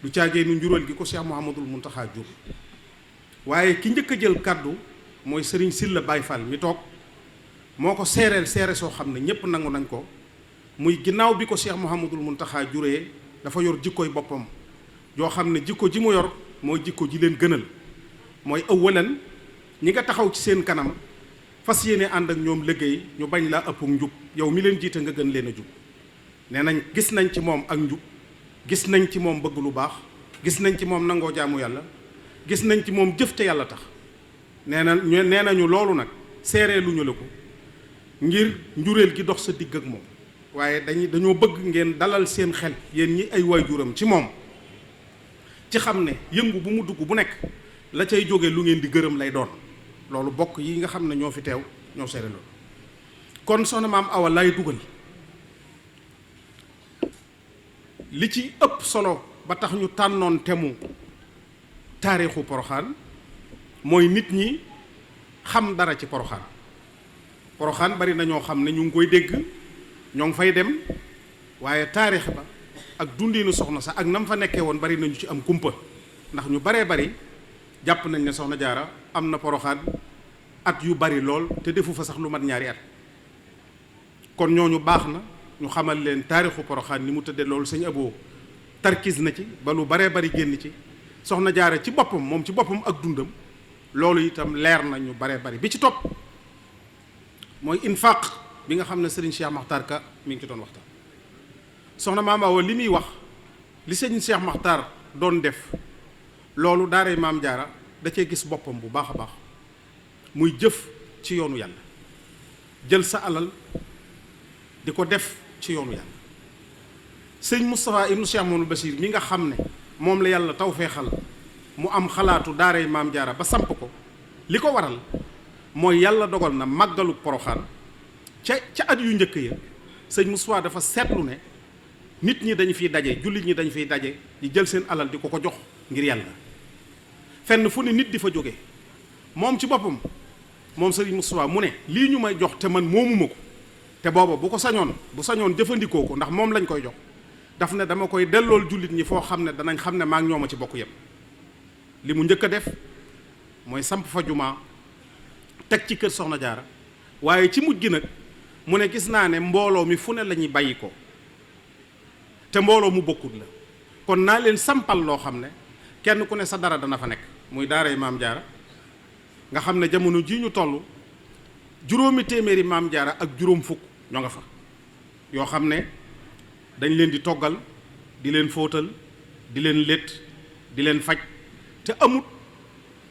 du caagee nu njureel gi ko Cheikh Mouhamadul Muntaxa jur waaye ki njëkk a jël kàddu mooy sëriñ Silla Baye Fall mi toog moo ko seereel seere soo xam ne ñépp nangu nañ ko muy ginnaaw bi ko Cheikh Mouhamadul Muntaxa juree dafa yor jikkooy boppam yoo xam ne jikko ji mu yor mooy jikko ji leen gënal mooy ëwwalan ñi nga taxaw ci seen kanam fas yéene ànd ak ñoom liggéey ñu bañ laa ëpp njub yow mi leen jiite nga gën leen a jub nee nañ gis nañ ci moom ak njub gis nañ ci moom bëgg lu baax gis nañ ci moom nangoo jaamu yàlla gis nañ ci moom jëf te yàlla tax nee nañu loolu nag seeree lu ñu la ko ngir njureel gi dox sa digg ak moom waaye dañoo bëgg ngeen dalal seen xel yéen ñi ay waajuram ci moom ci xam ne yëngu bu mu dugg bu nekk la cay jóge lu ngeen di gërëm lay doon loolu bokk yi nga xam ne ñoo fi teew ñoo seere loolu kon soxna maam Awa lay dugal li ci ëpp solo ba tax ñu tànnoon temu taarixu Poroxaan mooy nit ñi xam dara ci Poroxaan bari na ñoo xam ne ñu ngi koy dégg ñoo ngi fay dem waaye taarix ba ak dundinu soxna sax ak nam fa nekkee woon bari nañu ci am kumpa ndax ñu baree bari jàpp nañ ne soxna jaara am na Poroxaan at yu bari lool te defu fa sax lu mat ñaari at kon ñooñu baax na ñu xamal leen taarixu Poroxaan ni mu tëddee loolu sëñ Abo tarkis na ci ba lu baree bari génn ci soxna jaara ci boppam moom ci boppam ak dundam loolu itam leer na ñu baree bari bi ci topp mooy infaq bi nga xam ne sëriñ Cheikh Makhtar Ka mi ngi ci doon waxtaan soxna maam Awa li muy wax li sëriñ Cheikh Makhtar doon def loolu daaray maam jaara da cee gis boppam bu baax a baax muy jëf ci yoonu yàlla jël sa alal di ko def ci yoonu yàlla sëñ Moustapha ibnu Cheikh Mouhamadou Bachir mi nga xam ne moom la yàlla taw feexal mu am xalaatu daaray maam jaara ba samp ko li ko waral mooy yàlla dogal na màggalu Poroxaan ca at yu njëkk ya sëñ Moustapha dafa seetlu ne nit ñi dañu fiy daje jullit ñi dañu fiy daje di jël seen alal di ko jox ngir yàlla fenn fu ne nit di fa jóge moom ci boppam moom sëriñ Moustapha mu ne lii ñu may jox te man moomuma ko te booba bu sañoon jëfandikoo ko ndax moom lañ koy jox daf ne dama koy dellool jullit ñi foo xam ne danañ xam ne maa ngi ñoom a ci bokk yem li mu njëkk a def mooy samp fa jumaa teg ci kër soxna jaara waaye ci mujj gi nag mu ne gis naa ne mbooloo mi fu ne la ñuy bàyyi ko te mbooloo mu bokkut la kon naa leen sampal loo xam ne kenn ku ne sa dara dana fa nekk muy daaray maam jaara nga xam ne jamono ji ñu toll juróomi téeméeri maam jaara ak juróom fukk ñoo nga fa yoo xam ne dañ leen di toggal di leen fóotal di leen létt di leen faj te amut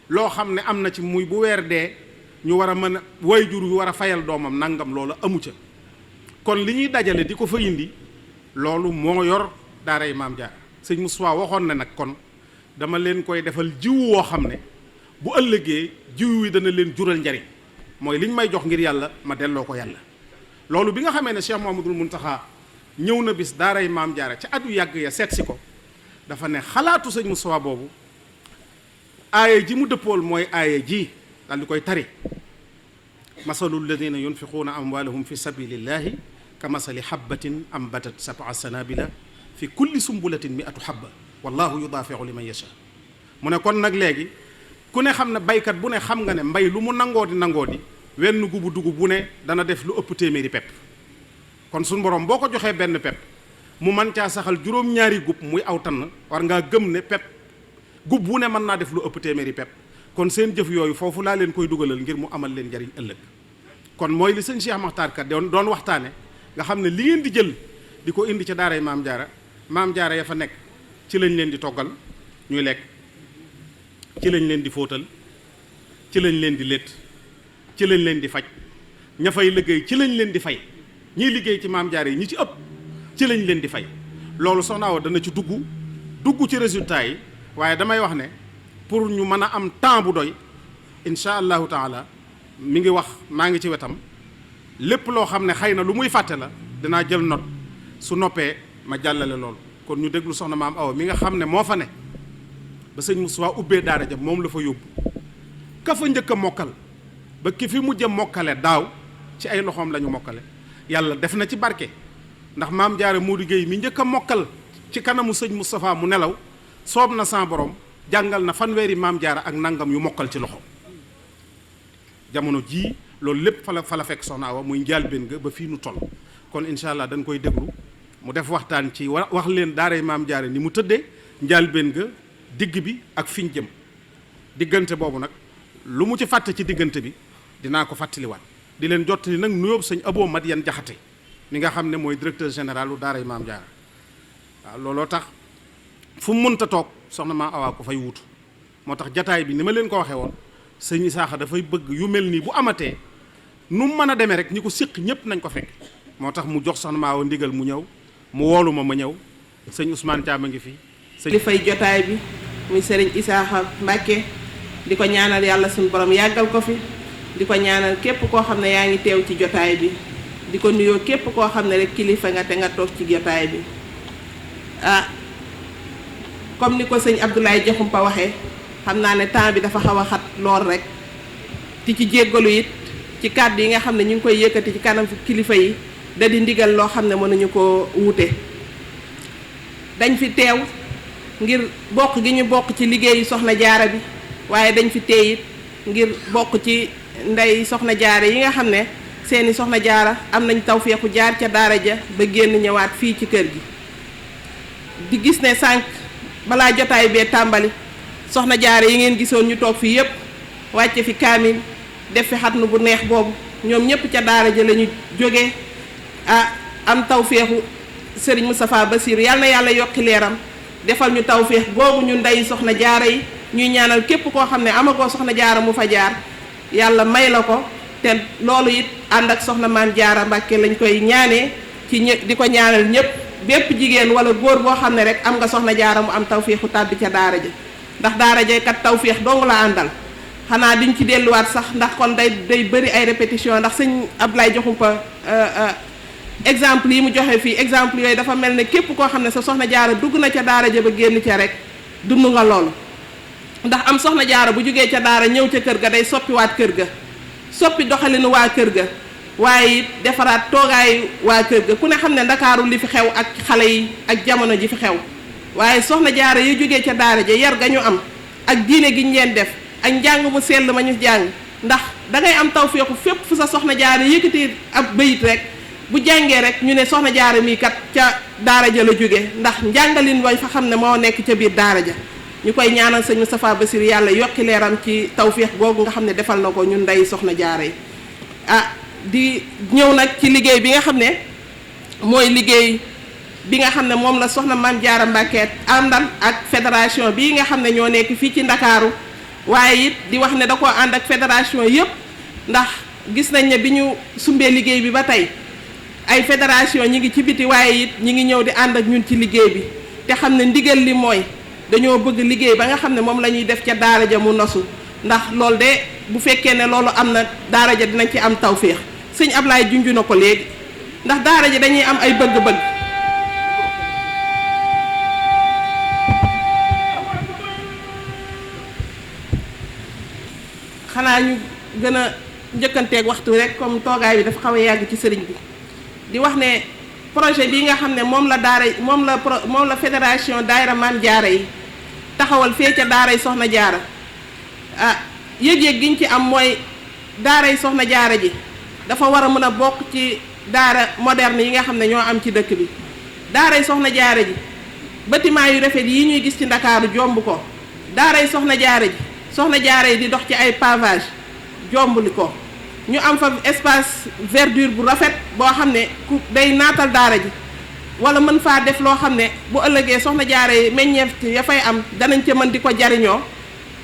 loo xam ne am na ci muy bu weer dee ñu war a mën a waajur wi war a fayal doomam nangam loolu amu ca kon li ñuy dajale di ko fa indi loolu moo yor daaray maam jaara sëñ Moustapha waxoon na nag kon dama leen koy defal jiwu woo xam ne bu ëllëgee jiwu wi dana leen jural njariñ mooy liñ may jox ngir yàlla ma delloo ko yàlla loolu bi nga xamee ne Cheikh Mouhamadoul Mountakha ñëw na bis daaray maam jaara ca at yu yàgg ya seet si ko dafa ne xalaatu sëñ Moustapha boobu aaya ji mu dëppool mooy aaya ji daal di koy tari masalu alladina yunfiquuna amwaalahum fi sabilillahi ka masali habbatin ambatat sab'a sanabila fi kulli sumbulatin mi'atu habba wallahu yudaafi'u liman yasha mu ne kon nag léegi ku ne xam ne baykat bu ne xam nga ne mbay lu mu nangoo di wenn gubu dugub bu ne dana def lu ëpp téeméeri pepp kon suñu borom boo ko joxee benn pepp mu mën caa saxal juróom-ñaari gub muy aw tann war ngaa gëm ne pepp gub bu ne mën naa def lu ëpp téeméeri pepp kon seen jëf yooyu foofu laa leen koy dugalal ngir mu amal leen njariñ ëllëg kon mooy li sëñ Cheikh Makhtar Ka doon waxtaane nga xam ne li ngeen di jël di ko indi ca daaray maam jaara ya fa nekk ci lañ leen di toggal ñuy lekk ci lañ leen di fóotal ci lañ leen di létt ci lañ leen di faj ña fay liggéey ci lañ leen di fay ñiy liggéey ci maam jaara yi ñi ci ëpp ci lañ leen di fay loolu soxna Awa dana ci dugg ci résultat yi waaye damay wax ne pour ñu mën a am temps bu doy incha allahu taala mi ngi wax maa ngi ci wetam lépp loo xam ne xëy na lu muy fàtte la dinaa jël note su noppee ma jàllale loolu kon ñu déglu soxna maam Awa mi nga xam ne moo fa ne ba sëñ Moustapha ubbee daara ja moom la fa yóbbu ka fa njëkk a mokkal ba ki fi mujj a mokkale daaw ci ay loxoom la ñu mokkale yàlla def na ci barke ndax maam Jaara Modou Gueye mi njëkk a mokkal ci kanamu sëñ Moustapha mu nelaw soob na sa borom jàngal na fanweeri maam jaara ak nangam yu mokkal ci loxo jamono jii loolu lépp fa la fekk soxna Awa muy njëlbéen ga ba fii nu toll kon incha allah dañ koy déglu mu def waxtaan ci wax leen daaray maam jaara ni mu tëddee njëlbéen ga digg bi ak fiñ jëm diggante boobu nag lu mu ci fàtte ci diggante bi dinaa ko fàttaliwaat di leen jottali nag nuyoo sëñ Abo Madiane Jaxate mi nga xam ne mooy directeur général u daaray maam jaara waaw looloo tax fu mu mënta toog soxna maam Awa ko fay wuutu moo tax jataay bi ni ma leen ko waxee woon sëñ Isaaxa dafay bëgg yu mel nii bu amatee nu mu mën a demee rek ñi ko séq ñëpp nañ ko fekk moo tax mu jox soxna maam Awa ndigal mu ñëw mu woolu ma ñëw sëñ Ousmane Thiam a ngi fi. di fay jotaay bi muy sëriñ Isaaxa Mbàkke di ko ñaanal yàlla suñu borom yàggal ko fi di ko ñaanal képp koo xam ne yaa ngi teew ci jotaay bi di ko nuyoo képp koo xam ne rek kilifa nga te nga toog ci jotaay bi comme ni ko sëñ Abdoulaye Diakhoumpa waxee xam naa ne temps bi dafa xaw a xat lool rek ti ci jéggalu it ci kàddu yi nga xam ne ñu ngi koy yëkkati ci kanam kilifa yi da di ndigal loo xam ne mënuñu ko wuute dañ fi teew ngir bokk gi ñu bokk ci liggéeyu soxna jaara bi waaye dañ fi teey it ngir bokk ci ndey soxna jaara yi nga xam ne seeni soxna jaara am nañ tawféexu jaar ca daara ja ba génn ñëwaat fii ci kër gi di gis ne sànq balaa jotaay bee tàmbali soxna jaara yi ngeen gisoon ñu toog fii yépp wàcce fi kaamil def fi xatnu bu neex boobu ñoom ñépp ca daara ja la ñu jógee am tawféexu sëriñ Moustapha Bassirou yàlla na yàlla yokki leeram defal ñu tawféex boobu ñu ndey soxna jaara yi ñuy ñaanal képp koo xam ne amagoo soxna jaara mu fa jaar yàlla may la ko te loolu it ànd ak soxna maam jaara Mbàkke lañ koy ñaanee ci di ko ñaanal ñépp bépp jigéen wala góor boo xam ne rek am nga soxna jaara mu am tawféexu tàbbi ca daara ja ndax daara ja kat tawféex dong la àndal xanaa duñ ci delluwaat sax ndax kon day bëri ay répétition ndax sëñ Abdoulaye Diakhoumpa exemple yi mu joxe fii exemple yooyu dafa mel ne képp koo xam ne sa soxna jaara dugg na ca daara ja ba génn ca rek dund nga loolu ndax am soxna jaara bu jógee ca daara ñëw ca kër ga day soppiwaat kër ga soppi doxalinu waa kër ga waaye it defaraat toogaay waa kër ga ku ne xam ne ndakaaru li fi xew ak xale yi ak jamono ji fi xew waaye soxna jaara yu jógee ca daara ja yar ga ñu am ak diine gi ñu leen def ak njàng mu sell ma ñu jàng ndax dangay am tawféexu fépp fu sa soxna jaara yëkkati ab bayit rek bu jàngee rek ñu ne soxna jaara mii kat ca daara ja la jóge ndax njàngalin way fa xam ne moo nekk ca biir daara ja ñu koy ñaanal sëñ Moustapha Bassir yàlla yokki leeram ci tawféex googu nga xam ne defal na ko ñun ndey soxna jaara yi di ñëw nag ci liggéey bi nga xam ne mooy liggéey bi nga xam ne moom la soxna Maam Jaara Mbàkke àndal ak fédération bii nga xam ne ñoo nekk fii ci Ndakaaru waaye it di wax ne da koo ànd ak fédération yëpp ndax gis nañ ne bi ñu sumbee liggéey bi ba tey ay fédération ñi ngi ci biti waaye it ñi ngi ñëw di ànd ak ñun ci liggéey bi te xam ne ndigal li mooy dañoo bëgg liggéey ba nga xam ne moom la ñuy def ca daara ja mu nosu ndax loolu de bu fekkee ne loolu am na daara ja dinañ ci am tawféex sëñ Ablaye junj na ko léegi ndax daara ja dañuy am ay bëgg-bëgg xanaa ñu gën a njëkkanteeg waxtu rek comme toogaay bi dafa xaw a yàgg ci sëriñ bi di wax ne projet bii nga xam ne moom la fédération daayira Maam Jaara yi taxawal fee ca daaray Soxna Jaara yëg-yëg gi ñu ci am mooy daaray Soxna Jaara ji dafa war a mën a bokk ci daara moderne yi nga xam ne ñoo am ci dëkk bi daaray Soxna Jaara ji bâtiment yu rafet yi ñuy gis ci Ndakaaru jomb ko daaray Soxna Jaara ji Soxna Jaara yi di dox ci ay pavage jombuli ko ñu am fa espace verdure bu rafet boo xam ne ku day naatal daara ji wala mën faa def loo xam ne bu ëllëgee Soxna Jaara yi meññeef ya fay am danañ ca mën di ko jariñoo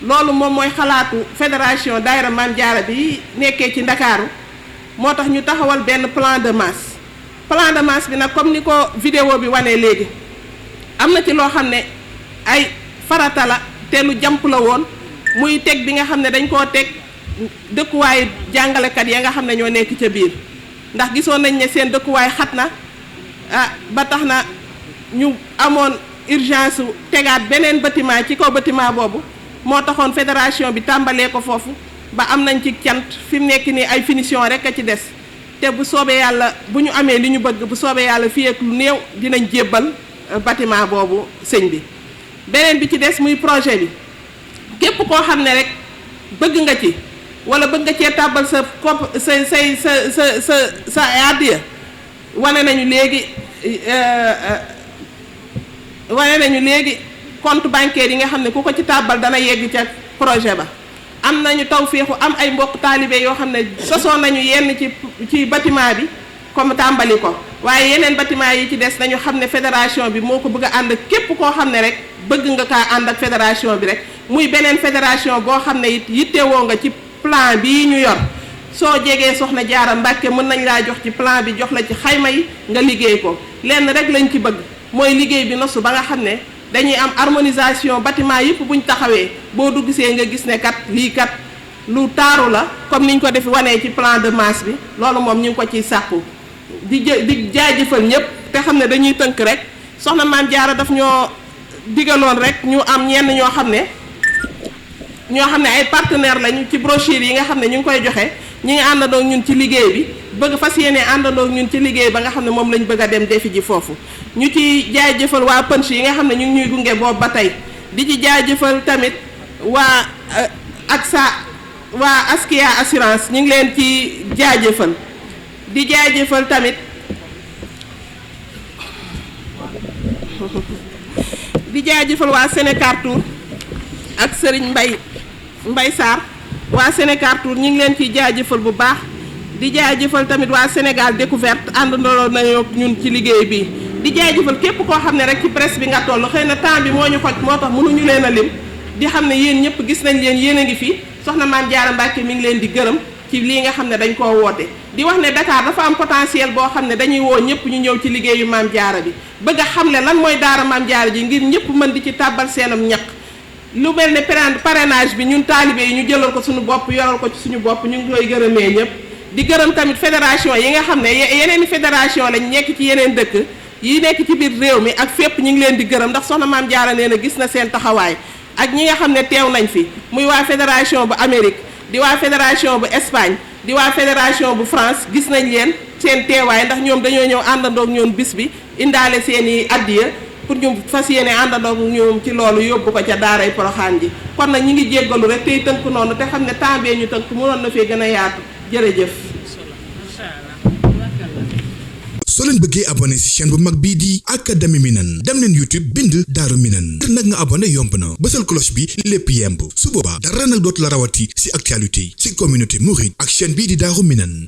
loolu moom mooy xalaatu fédération daayira Maam Jaara bi nekkee ci Ndakaaru moo tax ñu taxawal benn plan de masse bi nag comme ni ko vidéo bi wanee léegi am na ci loo xam ne ay farata la te lu jàmp la woon muy teg bi nga xam ne dañ koo teg dëkkuwaayu jàngalekat ya nga xam ne ñoo nekk ca biir ndax gisoon nañ ne seen dëkkuwaay xat na ba tax na ñu amoon urgence tegaat beneen bâtiment ci kaw bâtiment boobu moo taxoon fédération bi tàmbalee ko foofu ba am nañ ci cant fi mu nekk nii ay finition rek a ci des te bu soobee yàlla bu ñu amee li ñu bëgg bu soobee yàlla fii ak lu néew dinañ jébbal bâtiment boobu sëñ bi beneen bi ci des muy projet bi képp koo xam ne rek bëgg nga ci wala bëgg nga cee tàbbal sa kopp sa addiya wane nañu léegi compte bancaire yi nga xam ne ku ko ci tàbbal dana yegg ca projet ba am nañu tawféexu am ay mbokk taalibe yoo xam ne sosoon nañu yenn ci bâtiment bi comme tàmbali ko waaye yeneen bâtiment yi ci des nañu xam ne fédération bi moo ko bëgg a ànd ak képp koo xam ne rek bëgg nga kaa ànd ak fédération bi rek muy beneen fédération boo xam ne it yittewoo nga ci plan bii ñu yor soo jegee Soxna Jaara Mbàkke mën nañ laa jox ci plan bi jox la ci xayma yi nga liggéey ko lenn rek lañ ci bëgg mooy liggéey bi nosu ba nga xam ne dañuy am harmonisation bâtiment yëpp buñ taxawee boo duggsee nga gis ne kat lii kat lu taaru la comme niñ ko def wanee ci plan de masse bi loolu moom ñu ngi ko ciy sàkku di jaajëfal ñëpp te xam ne dañuy tënk rek Soxna Maam Jaara daf ñoo digaloon rek ñu am ñenn ñoo xam ne ay partenaire lañu ci brochure yi nga xam ne ñu ngi koy joxe ñi ngi àndandoo ñun ci liggéey bi bëgg fas yéene àndandoo ñun ci liggéey ba nga xam ne moom lañ bëgg a dem defi ji foofu ñu ci jaajëfal waa Punch yi nga xam ne ñu ngi ñuy gunge boobu ba tey di ci jaajëfal tamit waa Askia assurance ñu ngi leen ci jaajëfal di jaajëfal tamit waa Sénécartour ak Serigne Mbay Sarr waa Sénécartour ñu ngi leen ciy jaajëfal bu baax di jaajëfal tamit waa Sénégal découverte àndandoo nañoo ñun ci liggéey bi di jaajëfal képp koo xam ne rek ci presse bi nga toll xëy na temps bi moo ñu xoj moo tax mënuñu leen a lim di xam ne yéen ñëpp gis nañ leen yéen a ngi fi Soxna Maam Jaara Mbàkke mi ngi leen di gërëm ci lii nga xam ne dañ koo woote di wax ne Dakar dafa am potentiel boo xam ne dañuy woo ñëpp ñu ñëw ci liggéeyu Maam Jaara bi bëgg a xamle lan mooy daara Maam Jaara ji ngir ñëpp mën di ci tàbbal seenam ñaq lu mel ne parrainage bi ñun taalibe yi ñu jëlal ko suñu bopp yoral ko ci suñu bopp ñu ngi koy gërëmee ñëpp di gërëm tamit fédération yi nga xam ne yeneen i fédération lañ nekk ci yeneen dëkk yi nekk ci biir réew mi ak fépp ñu ngi leen di gërëm ndax Soxna Maam Jaara nee na gis na seen taxawaay ak ñi nga xam ne teew nañ fi muy waa fédération bu Amérique di waa fédération bu Espagne di waa fédération bu France gis nañ leen seen teewaay ndax ñoom dañoo ñëw àndandoog ñoom bis bi indaale seen i addiya pour ñu fas yéene àndandoog ñoom ci loolu yóbbu ko ca daaray Poroxaan ji kon nag ñi ngi jéggalu rek tey tënk noonu te xam ne temps bee ñu tënk mënoon na fee gën a yaatu jërëjëf. soo leen bëggee abonné ci chaîne bu mag bii di Académie Minane dem leen YouTube bind Daaru Minane ngir nag nga abonné yomb na bësal cloche bi lépp yemb su boobaa dara nag dootu la rawati ci actualité ci communauté mouride ak chaîne bii di Daaru Minane